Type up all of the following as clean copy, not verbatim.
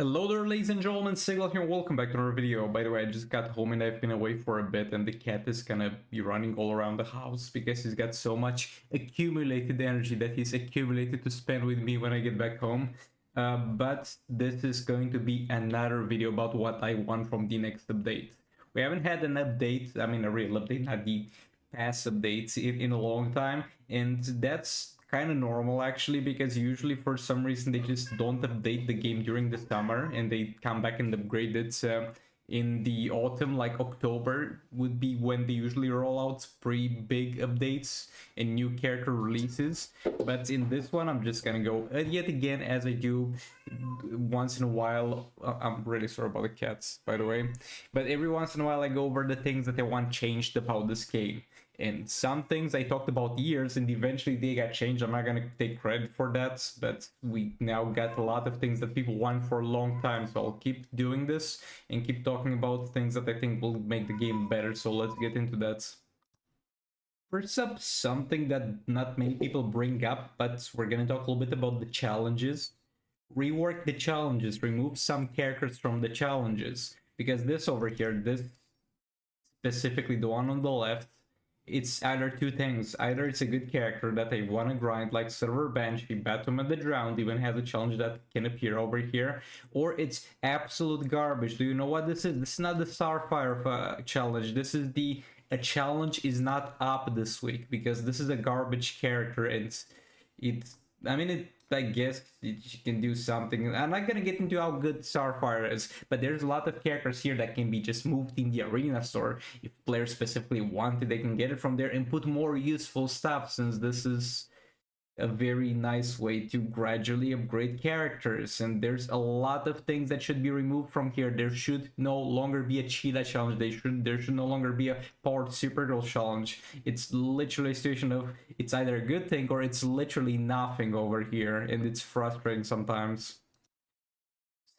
Hello there, ladies and gentlemen, Sigil here, welcome back to another video. By the way, I just got home and I've been away for a bit, and the cat is gonna be running all around the house because he's got so much accumulated energy that he's accumulated to spend with me when I get back home. But this is going to be another video about what I want from the next update. We haven't had an update, I mean a real update, not the past updates in a long time, and that's kind of normal actually, because usually for some reason they just don't update the game during the summer and they come back and upgrade it in the autumn. Like October would be when they usually roll out pretty big updates and new character releases. But in this one I'm just gonna go yet again, as I do once in a while. I'm really sorry about the cats, by the way, but every once in a while I go over the things that I want changed about this game. And some things I talked about years and eventually they got changed. I'm not gonna take credit for that, but we now got a lot of things that people want for a long time. So I'll keep doing this and keep talking about things that I think will make the game better. So let's get into that. First up, something that not many people bring up, but we're gonna talk a little bit about the challenges. Rework the challenges, remove some characters from the challenges. Because this over here, this specifically the one on the left, it's either two things. Either it's a good character that I want to grind, like Server Banshee, Batum at the Drowned, even has a challenge that can appear over here, or it's absolute garbage. Do you know what this is? This is not the Starfire challenge. This is the a challenge is not up this week, because this is a garbage character. It's I mean, I guess you can do something. I'm not gonna get into how good Starfire is, but there's a lot of characters here that can be just moved in the arena store. If players specifically want it, they can get it from there and put more useful stuff, since this is a very nice way to gradually upgrade characters. And there's a lot of things that should be removed from here. There should no longer be a cheetah challenge. There should no longer be a powered Supergirl challenge. It's literally a situation of it's either a good thing or it's literally nothing over here, and it's frustrating sometimes.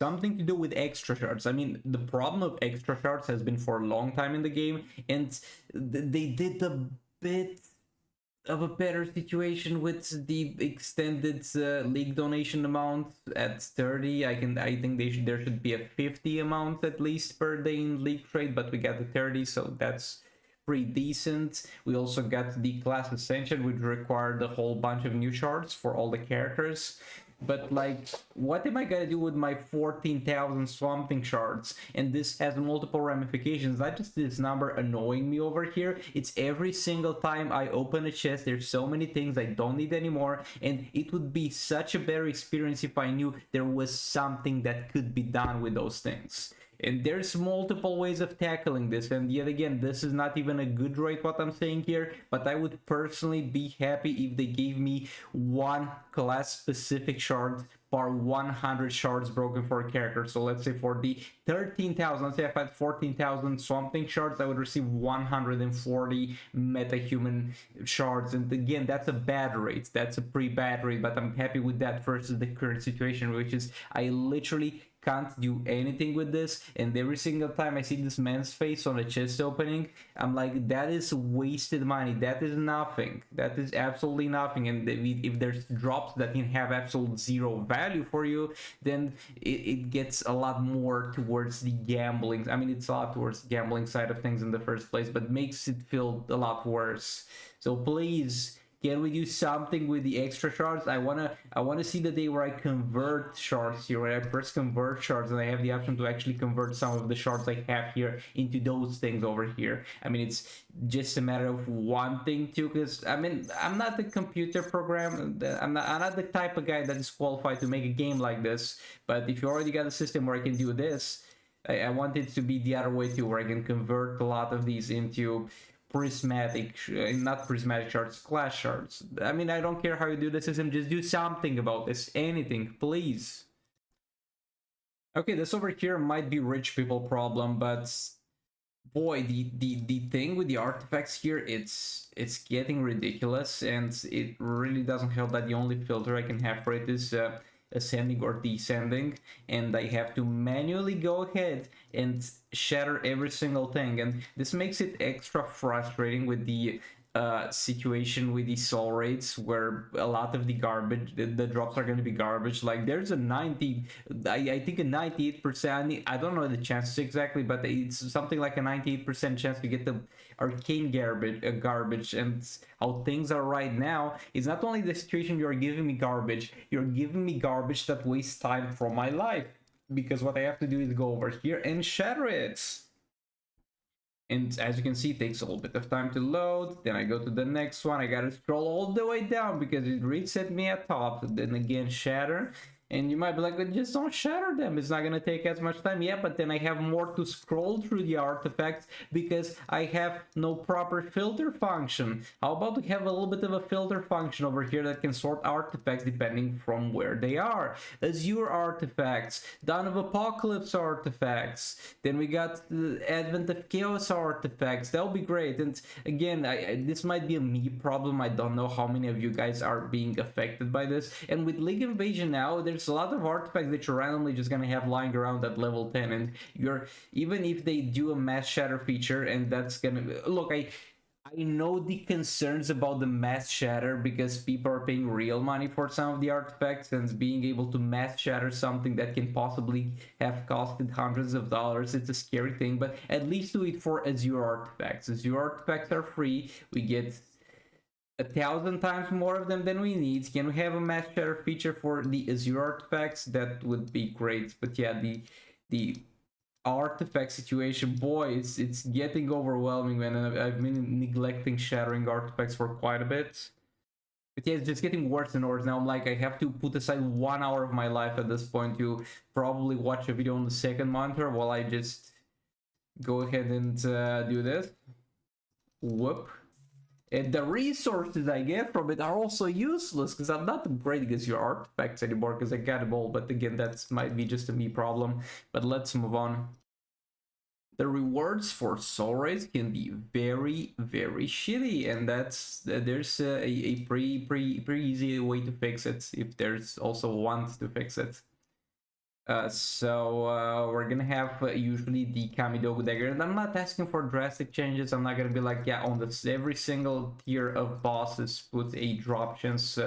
Something to do with extra shards. I mean, the problem of extra shards has been for a long time in the game, and they did a bit of a better situation with the extended league donation amount at 30. I think there should be a 50 amount at least per day in league trade, but we got the 30, so that's pretty decent. We also got the class ascension, which required a whole bunch of new shards for all the characters. But like, what am I gonna do with my 14,000 something shards? And this has multiple ramifications, not just this number annoying me over here. It's every single time I open a chest, there's so many things I don't need anymore, and it would be such a better experience if I knew there was something that could be done with those things. And there's multiple ways of tackling this, and yet again, this is not even a good rate what I'm saying here, but I would personally be happy if they gave me one class specific shard per 100 shards broken for a character. So let's say for the 13,000, let's say if I had 14,000 something shards, I would receive 140 metahuman shards. And again, that's a bad rate. That's a pretty bad rate, but I'm happy with that versus the current situation, which is I literally can't do anything with this. And every single time I see this man's face on a chest opening, I'm like, that is wasted money. That is nothing. That is absolutely nothing. And if there's drops that can have absolute zero value for you, then it gets a lot more towards the gambling. I mean, it's a lot towards the gambling side of things in the first place, but makes it feel a lot worse. So please, can we do something with the extra shards? I wanna see the day where I convert shards here, where I press convert shards and I have the option to actually convert some of the shards I have here into those things over here. I mean, it's just a matter of wanting to, because I mean, I'm not the computer program. I'm not the type of guy that is qualified to make a game like this. But if you already got a system where I can do this, I want it to be the other way too, where I can convert a lot of these into prismatic, not prismatic shards, class shards. I mean, I don't care how you do the system, just do something about this, anything, please. Okay, this over here might be rich people problem, but boy, the thing with the artifacts here, it's getting ridiculous, and it really doesn't help that the only filter I can have for it is ascending or descending, and I have to manually go ahead and shatter every single thing, and this makes it extra frustrating with the situation with these soul rates where a lot of the garbage, the drops are going to be garbage. Like there's a 90, I think a 98%, I don't know the chances exactly, but it's something like a 98% chance to get the arcane garbage. And how things are right now is not only the situation you're giving me garbage, you're giving me garbage that wastes time from my life, because what I have to do is go over here and shatter it. And as you can see, it takes a little bit of time to load. Then I go to the next one. I gotta scroll all the way down because it reset me at top. Then again, shatter. And you might be like, just don't shatter them. It's not going to take as much time. Yeah, but then I have more to scroll through the artifacts because I have no proper filter function. How about we have a little bit of a filter function over here that can sort artifacts depending from where they are? Azure artifacts, Dawn of Apocalypse artifacts. Then we got the Advent of Chaos artifacts. That'll be great. And again, this might be a me problem. I don't know how many of you guys are being affected by this. And with League Invasion now, there's a lot of artifacts that you're randomly just gonna have lying around at level 10, and you're, even if they do a mass shatter feature, and that's gonna look, I know the concerns about the mass shatter because people are paying real money for some of the artifacts, and being able to mass shatter something that can possibly have costed hundreds of dollars, it's a scary thing. But at least do it for Azure artifacts. Azure artifacts are free. We get 1,000 times more of them than we need. Can we have a mass shatter feature for the Azure artifacts? That would be great. But yeah, the artifact situation, boy, it's getting overwhelming, man. And I've been neglecting shattering artifacts for quite a bit. But yeah, it's just getting worse and worse. Now I'm like, I have to put aside 1 hour of my life at this point to probably watch a video on the second monitor while I just go ahead and do this. Whoop. And the resources I get from it are also useless because I'm not upgrading as your artifacts anymore because I got them all. But again, that might be just a me problem. But let's move on. The rewards for soul rates can be very, very shitty, and there's a pretty easy way to fix it if there's also one to fix it. So we're gonna have usually the Kamidogu dagger, and I'm not asking for drastic changes. I'm not gonna be like, yeah, on this every single tier of bosses put a drop chance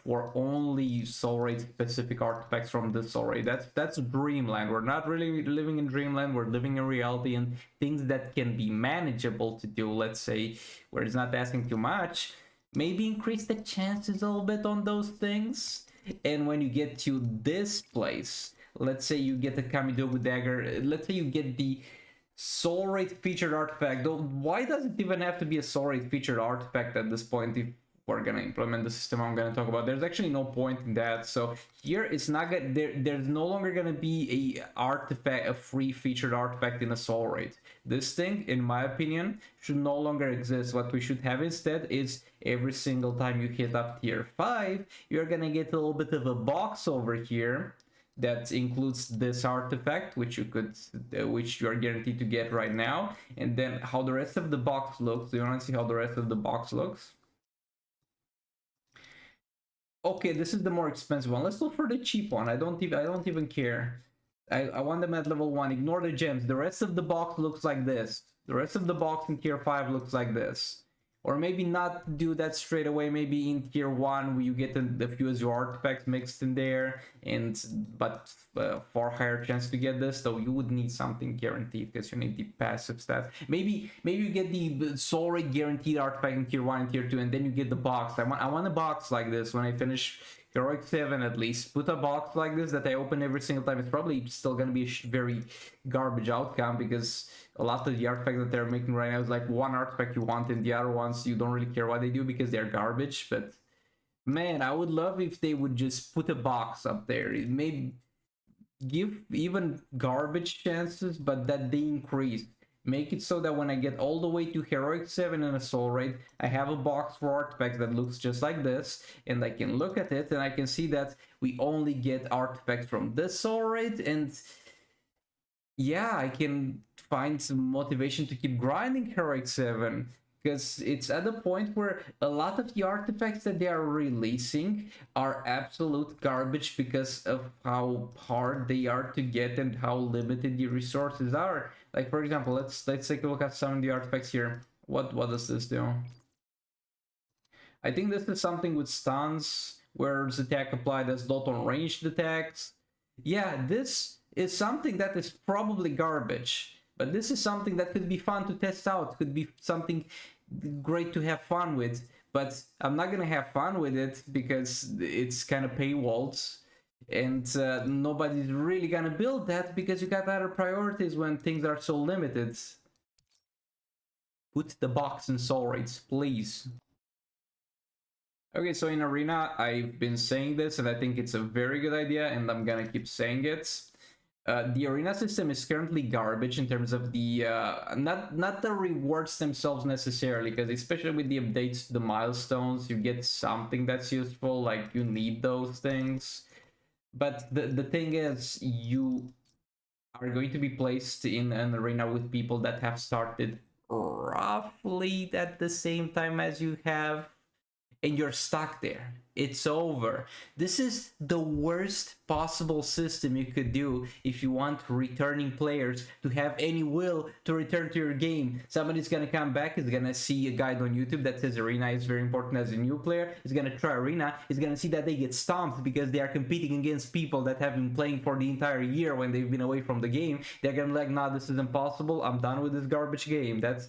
for only soul rate specific artifacts from this soul rate. That's dreamland. We're not really living in dreamland. We're living in reality, and things that can be manageable to do, let's say, where it's not asking too much, maybe increase the chances a little bit on those things. And when you get to this place, let's say you get the Kamidogu dagger, let's say you get the soul rate featured artifact. Though, why does it even have to be a soul rate featured artifact at this point if we're gonna implement the system I'm gonna talk about? There's actually no point in that. So here it's not gonna, there's no longer gonna be a artifact, a free featured artifact in a soul rate. This thing, in my opinion, should no longer exist. What we should have instead is every single time you hit up tier 5, you're gonna get a little bit of a box over here that includes this artifact, which you're guaranteed to get right now. And then how the rest of the box looks. Do you want to see how the rest of the box looks? Okay, this is the more expensive one. Let's look for the cheap one. I don't even care. I want them at level 1. Ignore the gems. The rest of the box looks like this. The rest of the box in tier 5 looks like this. Or maybe not do that straight away. Maybe in tier 1 you get a few Azure artifacts mixed in there, but far higher chance to get this. Though you would need something guaranteed because you need the passive stats. Maybe you get the soul rate guaranteed artifact in tier 1 and tier 2, and then you get the box. I want a box like this when I finish Heroic 7 at least. Put a box like this that I open every single time. It's probably still gonna be a very garbage outcome because a lot of the artifacts that they're making right now is like one artifact you want and the other ones you don't really care what they do because they're garbage. But man, I would love if they would just put a box up there. It may give even garbage chances, but that they increase. Make it so that when I get all the way to Heroic 7 in a soul rate, I have a box for artifacts that looks just like this, and I can look at it and I can see that we only get artifacts from this soul rate, and yeah, I can find some motivation to keep grinding Heroic 7. Because it's at the point where a lot of the artifacts that they are releasing are absolute garbage because of how hard they are to get and how limited the resources are. Like, for example, let's take a look at some of the artifacts here. What does this do? I think this is something with stuns, where the attack applied as dot on ranged attacks. Yeah, this is something that is probably garbage, but this is something that could be fun to test out, could be something great to have fun with, but I'm not gonna have fun with it because it's kind of paywalled, and nobody's really gonna build that because you got other priorities when things are so limited. Put the box in soul rates, please. Okay, so in Arena, I've been saying this, and I think it's a very good idea, and I'm gonna keep saying it. The arena system is currently garbage in terms of the not the rewards themselves necessarily, because especially with the updates to the milestones, you get something that's useful, like you need those things. But the thing is, you are going to be placed in an arena with people that have started roughly at the same time as you have, and you're stuck there. It's over. This is the worst possible system you could do if you want returning players to have any will to return to your game. Somebody's gonna come back, is gonna see a guide on YouTube that says Arena is very important as a new player, is gonna try Arena, is gonna see that they get stomped because they are competing against people that have been playing for the entire year when they've been away from the game. They're gonna be like, nah, this is impossible, I'm done with this garbage game. That's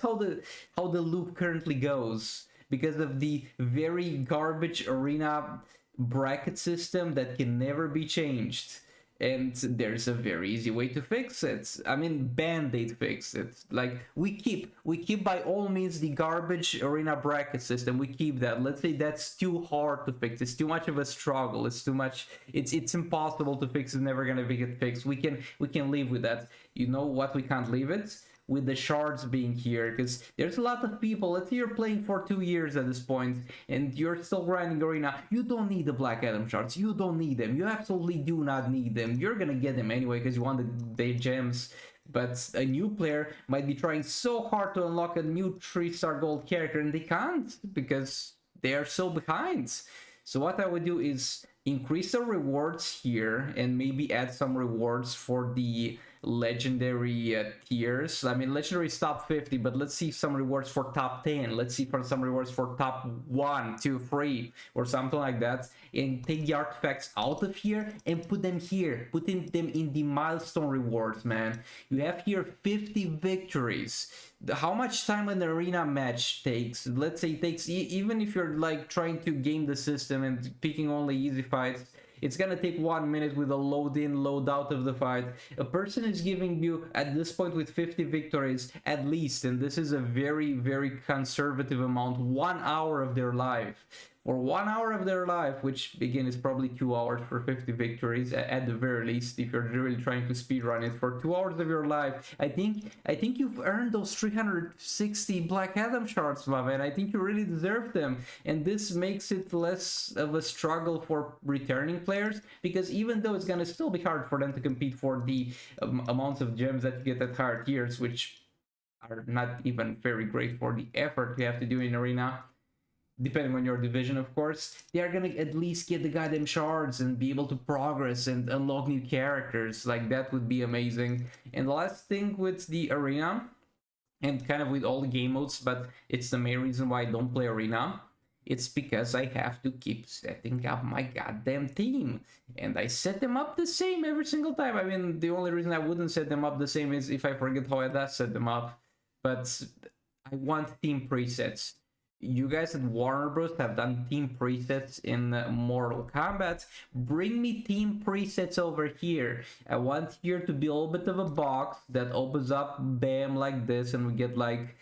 how the loop currently goes, because of the very garbage arena bracket system that can never be changed. And there's a very easy way to fix it. I mean, Band-Aid fix it. Like, we keep by all means the garbage arena bracket system. We keep that. Let's say that's too hard to fix. It's too much of a struggle. It's too much. It's impossible to fix. It's never gonna get fixed. We can live with that. You know what? We can't leave it with the shards being here, because there's a lot of people. Let's say you're playing for 2 years at this point and you're still grinding arena. You don't need the Black Adam shards. You don't need them. You absolutely do not need them. You're gonna get them anyway because you want the gems. But a new player might be trying so hard to unlock a new 3-star gold character, and they can't because they are so behind. So what I would do is increase the rewards here and maybe add some rewards for the legendary tiers. I mean, legendary is top 50, but let's see some rewards for top 10. Let's see for some rewards for top 1, 2, 3, or something like that. And take the artifacts out of here and put them here. Put them in the milestone rewards, man. You have here 50 victories. How much time an arena match takes? Let's say it takes, even if you're like trying to game the system and picking only easy fights, it's gonna take 1 minute with a load in, load out of the fight. A person is giving you, at this point with 50 victories at least, and this is a very, very conservative amount, 1 hour of their life. For 1 hour of their life, which again is probably 2 hours for 50 victories at the very least, if you're really trying to speedrun it. For 2 hours of your life, I think you've earned those 360 Black Adam shards, my man. I think you really deserve them, and this makes it less of a struggle for returning players, because even though it's gonna still be hard for them to compete for the amounts of gems that you get at higher tiers, which are not even very great for the effort you have to do in arena, depending on your division, of course, they are gonna at least get the goddamn shards and be able to progress and unlock new characters. Like, that would be amazing. And the last thing with the arena, and kind of with all the game modes, but it's the main reason why I don't play arena, it's because I have to keep setting up my goddamn team. And I set them up the same every single time. I mean, the only reason I wouldn't set them up the same is if I forget how I set them up. But I want team presets. You guys at Warner Bros. Have done team presets in Mortal Kombat. Bring me team presets over here. I want here to be a little bit of a box that opens up, bam, like this, and we get like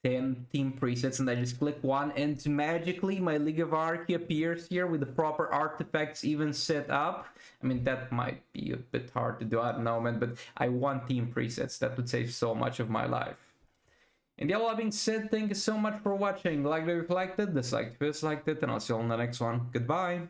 10 team presets, and I just click one, and magically my League of Archy appears here with the proper artifacts even set up. I mean, that might be a bit hard to do, I don't know, man, but I want team presets. That would save so much of my life. And yeah, all that being said, thank you so much for watching. Like if you liked it, dislike if you disliked it, and I'll see you on the next one. Goodbye!